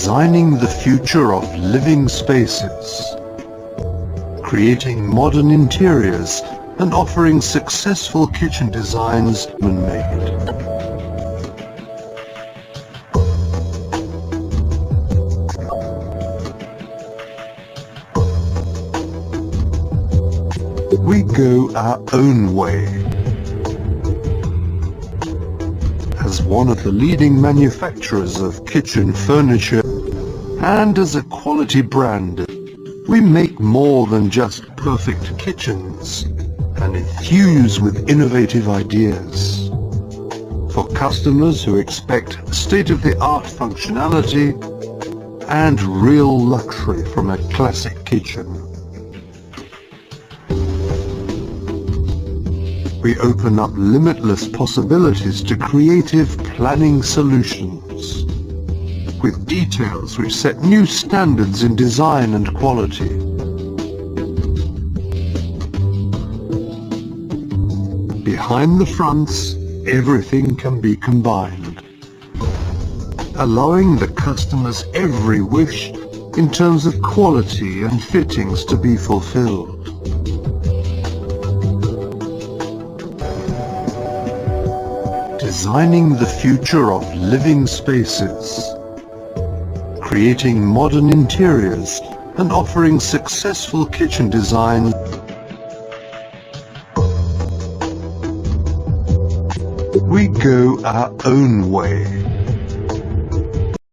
Designing the future of living spaces, creating modern interiors and offering successful kitchen designs man-made. We go our own way. As one of the leading manufacturers of kitchen furniture and as a quality brand, we make more than just perfect kitchens and infuse with innovative ideas. For customers who expect state-of-the-art functionality and real luxury from a classic kitchen. We open up limitless possibilities to creative planning solutions, with details which set new standards in design and quality. Behind the fronts, everything can be combined, allowing the customer's every wish in terms of quality and fittings to be fulfilled. Designing the future of living spaces, creating modern interiors and offering successful kitchen design. We go our own way.